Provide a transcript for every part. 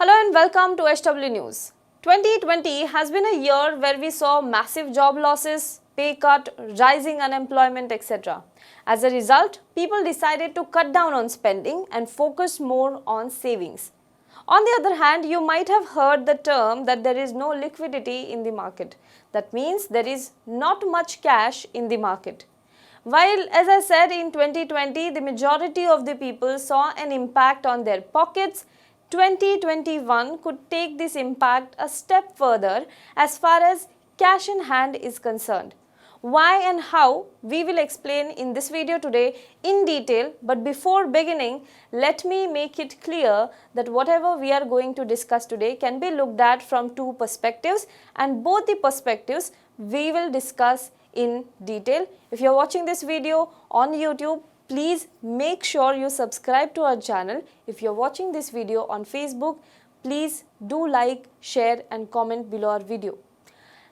Hello and welcome to HW News. 2020 has been a year where we saw massive job losses, pay cut, rising unemployment, etc. As a result, people decided to cut down on spending and focus more on savings. On the other hand, you might have heard the term that there is no liquidity in the market. That means there is not much cash in the market. While, as I said, in 2020, the majority of the people saw an impact on their pockets, 2021 could take this impact a step further as far as cash in hand is concerned. Why and how we will explain in this video today in detail, but before beginning, let me make it clear that whatever we are going to discuss today can be looked at from two perspectives, and both the perspectives we will discuss in detail. If you are watching this video on YouTube, please make sure you subscribe to our channel. If you are watching this video on Facebook, please do like, share and comment below our video.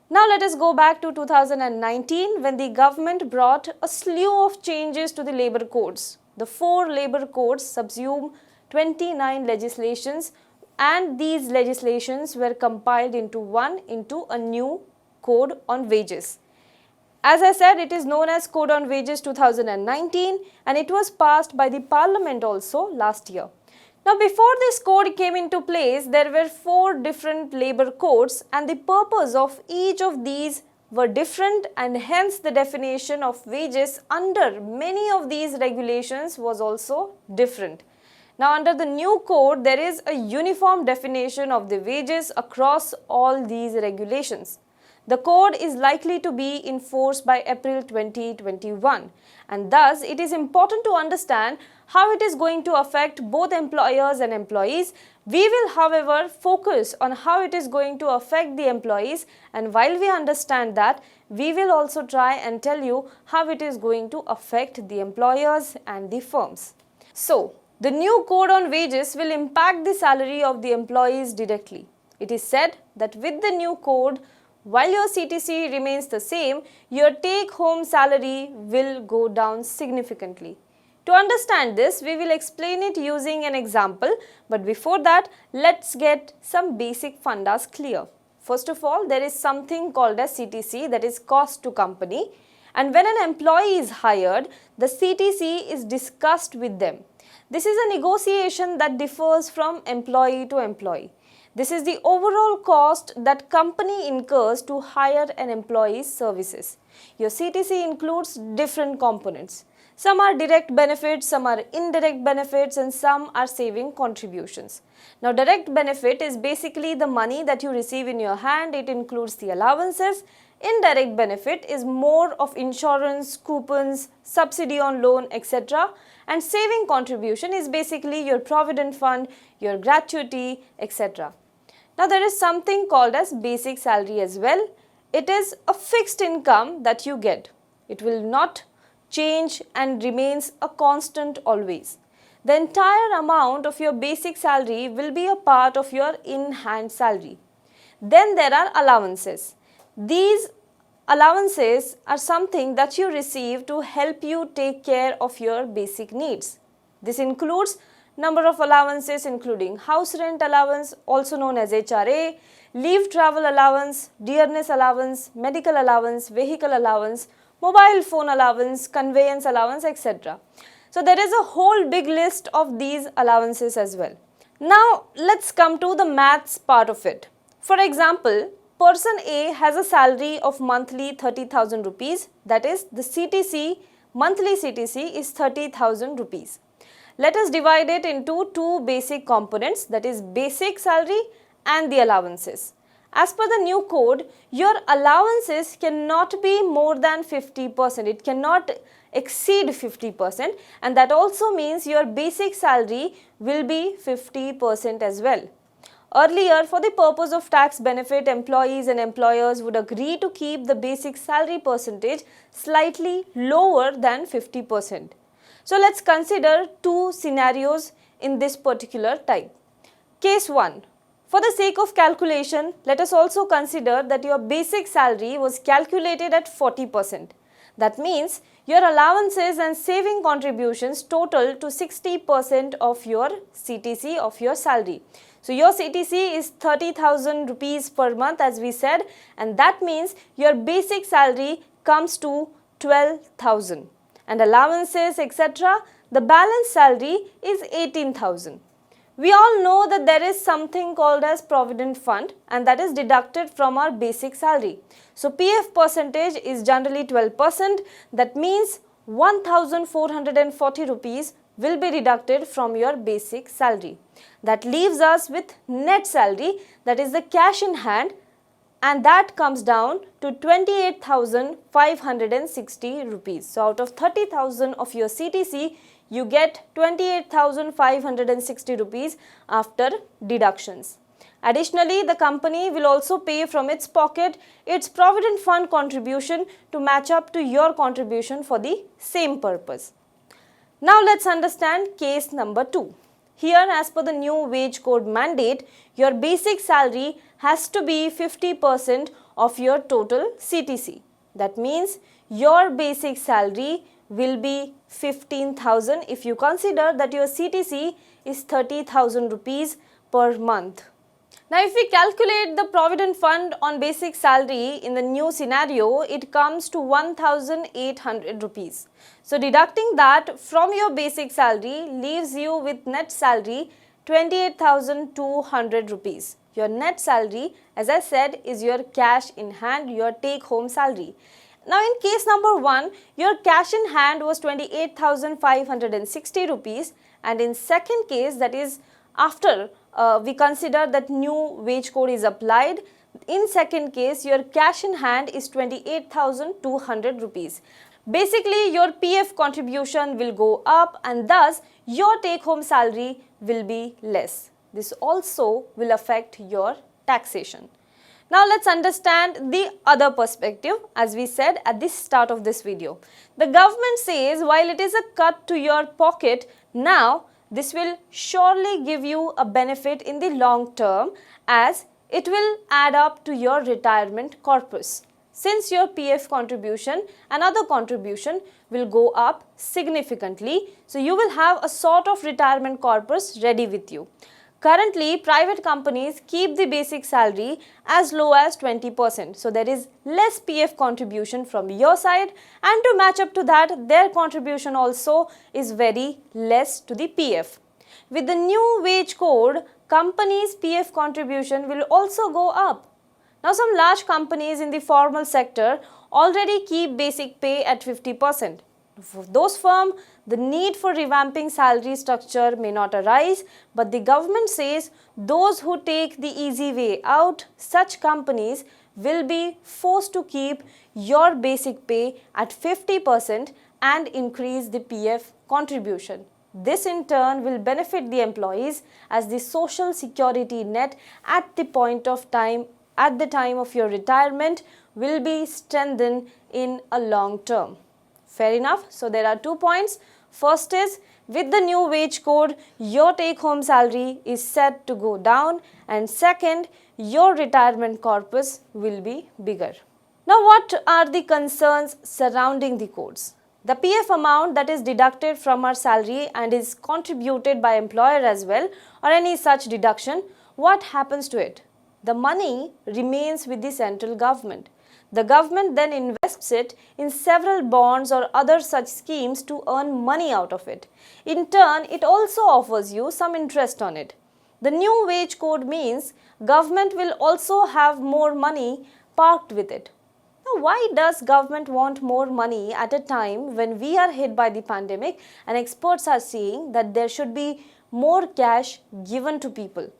Now let us go back to 2019 when the government brought a slew of changes to the labour codes. The 4 labour codes subsume 29 legislations, and these legislations were compiled into a new code on wages. As I said, it is known as Code on Wages 2019 and it was passed by the Parliament also last year. Now, before this code came into place, there were 4 different labour codes and the purpose of each of these were different, and hence the definition of wages under many of these regulations was also different. Now, under the new code, there is a uniform definition of the wages across all these regulations. The code is likely to be in force by April 2021, and thus it is important to understand how it is going to affect both employers and employees. We will, however, focus on how it is going to affect the employees, and while we understand that, we will also try and tell you how it is going to affect the employers and the firms. So, the new code on wages will impact the salary of the employees directly. It is said that with the new code, while your CTC remains the same, your take-home salary will go down significantly. To understand this, we will explain it using an example, but before that, let's get some basic fundas clear. First of all, there is something called as CTC, that is cost to company, and when an employee is hired, the CTC is discussed with them. This is a negotiation that differs from employee to employee. This is the overall cost that company incurs to hire an employee's services. Your CTC includes different components. Some are direct benefits, some are indirect benefits, and some are saving contributions. Now, direct benefit is basically the money that you receive in your hand. It includes the allowances. Indirect benefit is more of insurance, coupons, subsidy on loan, etc. And saving contribution is basically your provident fund, your gratuity, etc. Now, there is something called as basic salary as well. It is a fixed income that you get. It will not change and remains a constant always. The entire amount of your basic salary will be a part of your in-hand salary. Then there are allowances. These allowances are something that you receive to help you take care of your basic needs. This includes number of allowances including house rent allowance, also known as HRA, leave travel allowance, dearness allowance, medical allowance, vehicle allowance, mobile phone allowance, conveyance allowance, etc. So there is a whole big list of these allowances as well. Now let's come to the maths part of it. For example, person A has a salary of monthly 30,000 rupees, that is the CTC, monthly CTC is 30,000 rupees. Let us divide it into 2 basic components, that is basic salary and the allowances. As per the new code, your allowances cannot be more than 50%. It cannot exceed 50%, and that also means your basic salary will be 50% as well. Earlier, for the purpose of tax benefit, employees and employers would agree to keep the basic salary percentage slightly lower than 50%. So let's consider 2 scenarios in this particular type. Case 1. For the sake of calculation, let us also consider that your basic salary was calculated at 40%. That means your allowances and saving contributions total to 60% of your CTC of your salary. So your CTC is 30,000 rupees per month as we said, and that means your basic salary comes to 12,000 and allowances etc. the balance salary is 18,000. We all know that there is something called as provident fund and that is deducted from our basic salary. So PF percentage is generally 12%. That means 1,440 rupees will be deducted from your basic salary. That leaves us with net salary, that is the cash in hand, and that comes down to 28,560 rupees. So out of 30,000 of your CTC, you get 28,560 rupees after deductions. Additionally, the company will also pay from its pocket its provident fund contribution to match up to your contribution for the same purpose. Now let's understand case number 2. Here, as per the new wage code mandate, your basic salary has to be 50% of your total CTC. That means your basic salary will be 15,000 if you consider that your CTC is 30,000 rupees per month. Now if we calculate the provident fund on basic salary in the new scenario, it comes to 1,800 rupees. So deducting that from your basic salary leaves you with net salary 28,200 rupees. Your net salary, as I said, is your cash in hand, your take home salary. Now in case number 1, your cash in hand was 28,560 rupees, and in second case, that is after we consider that new wage code is applied, in second case your cash in hand is 28,200 rupees. Basically your PF contribution will go up and thus your take home salary will be less. This also will affect your taxation. Now let's understand the other perspective as we said at the start of this video. The government says while it is a cut to your pocket, now this will surely give you a benefit in the long term as it will add up to your retirement corpus. Since your PF contribution and other contribution will go up significantly, so you will have a sort of retirement corpus ready with you. Currently, private companies keep the basic salary as low as 20%. So there is less PF contribution from your side, and to match up to that, their contribution also is very less to the PF. With the new wage code, companies' PF contribution will also go up. Now some large companies in the formal sector already keep basic pay at 50%. For those firms, the need for revamping salary structure may not arise, but the government says those who take the easy way out, such companies will be forced to keep your basic pay at 50% and increase the PF contribution. This in turn will benefit the employees as the social security net at the time of your retirement will be strengthened in a long term. Fair enough. So there are 2 points. First is with the new wage code, your take home salary is set to go down, and second, your retirement corpus will be bigger. Now what are the concerns surrounding the codes? The PF amount that is deducted from our salary and is contributed by employer as well, or any such deduction, what happens to it? The money remains with the central government. The government then invests it in several bonds or other such schemes to earn money out of it. In turn, it also offers you some interest on it. The new wage code means government will also have more money parked with it. Now, why does government want more money at a time when we are hit by the pandemic and experts are saying that there should be more cash given to people?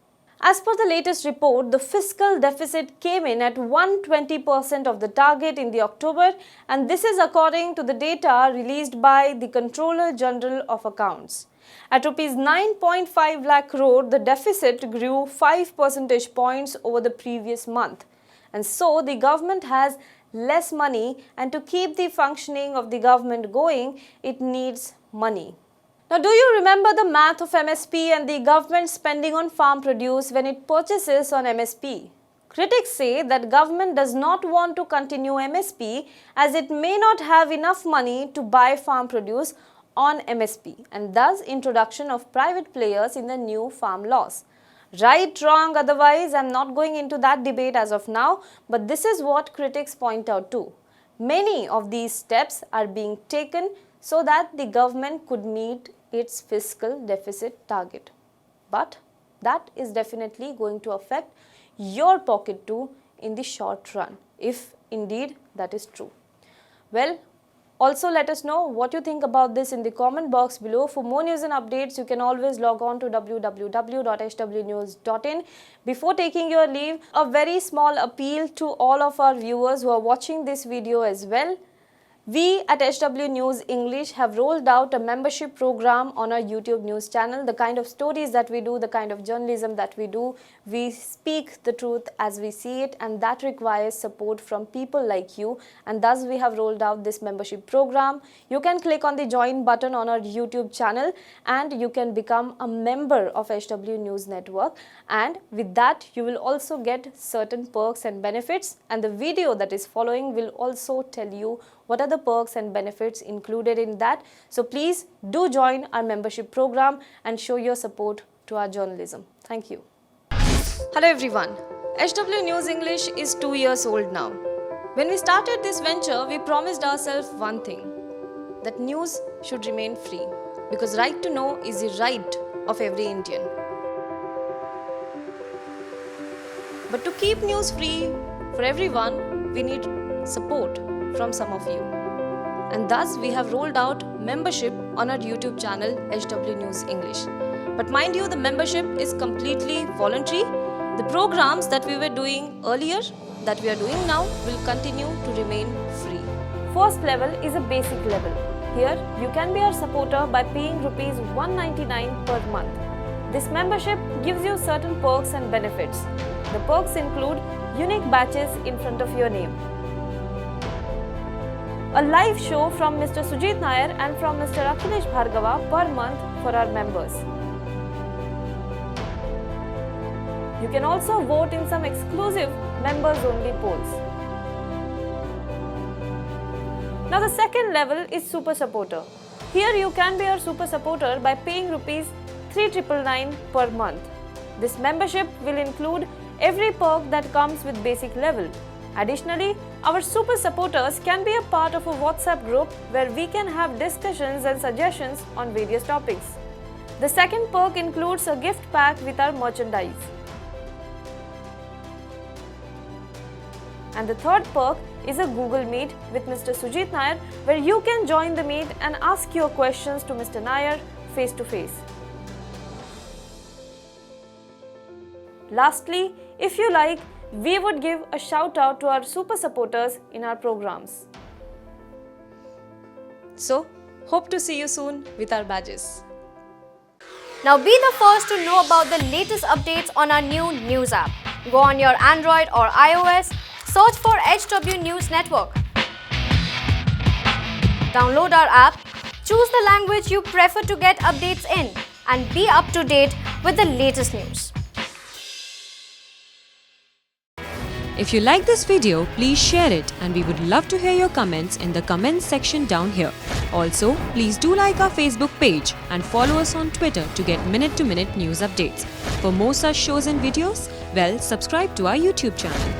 As per the latest report, the fiscal deficit came in at 120% of the target in the October, and this is according to the data released by the Controller General of Accounts. At Rs 9.5 lakh crore, the deficit grew 5 percentage points over the previous month. And so the government has less money, and to keep the functioning of the government going, it needs money. Now, do you remember the math of MSP and the government spending on farm produce when it purchases on MSP? Critics say that government does not want to continue MSP as it may not have enough money to buy farm produce on MSP, and thus introduction of private players in the new farm laws. Right, wrong, otherwise, I'm not going into that debate as of now, but this is what critics point out too. Many of these steps are being taken so that the government could meet its fiscal deficit target. But that is definitely going to affect your pocket too in the short run, if indeed that is true. Well, also let us know what you think about this in the comment box below. For more news and updates, you can always log on to www.hwnews.in. Before taking your leave, a very small appeal to all of our viewers who are watching this video as well. We at HW News English have rolled out a membership program on our YouTube news channel. The kind of stories that we do, the kind of journalism that we do, we speak the truth as we see it, and that requires support from people like you, and thus we have rolled out this membership program. You can click on the join button on our YouTube channel and you can become a member of HW News Network, and with that you will also get certain perks and benefits, and the video that is following will also tell you what are the perks and benefits included in that. So please do join our membership program and show your support to our journalism. Thank you. Hello everyone. HW News English is 2 years old now. When we started this venture, we promised ourselves one thing, that news should remain free, because right to know is the right of every Indian. But to keep news free for everyone, we need support from some of you, and thus we have rolled out membership on our YouTube channel HW News English. But mind you, the membership is completely voluntary. The programs that we were doing earlier, that we are doing now, will continue to remain free. First level is a basic level. Here you can be our supporter by paying rupees 199 per month. This membership gives you certain perks and benefits. The perks include unique badges in front of your name, a live show from Mr. Sujit Nair and from Mr. Akhilesh Bhargava per month for our members. You can also vote in some exclusive members-only polls. Now the second level is Super Supporter. Here you can be our Super Supporter by paying rupees 3,999 per month. This membership will include every perk that comes with basic level. Additionally, our super supporters can be a part of a WhatsApp group where we can have discussions and suggestions on various topics. The second perk includes a gift pack with our merchandise. And the third perk is a Google Meet with Mr. Sujit Nair, where you can join the meet and ask your questions to Mr. Nair face to face. Lastly, if you like, we would give a shout out to our super supporters in our programs. So, hope to see you soon with our badges. Now be the first to know about the latest updates on our new news app. Go on your Android or iOS, search for HW News Network. Download our app, choose the language you prefer to get updates in, and be up to date with the latest news. If you like this video, please share it, and we would love to hear your comments in the comments section down here. Also, please do like our Facebook page and follow us on Twitter to get minute-to-minute news updates. For more such shows and videos, well, subscribe to our YouTube channel.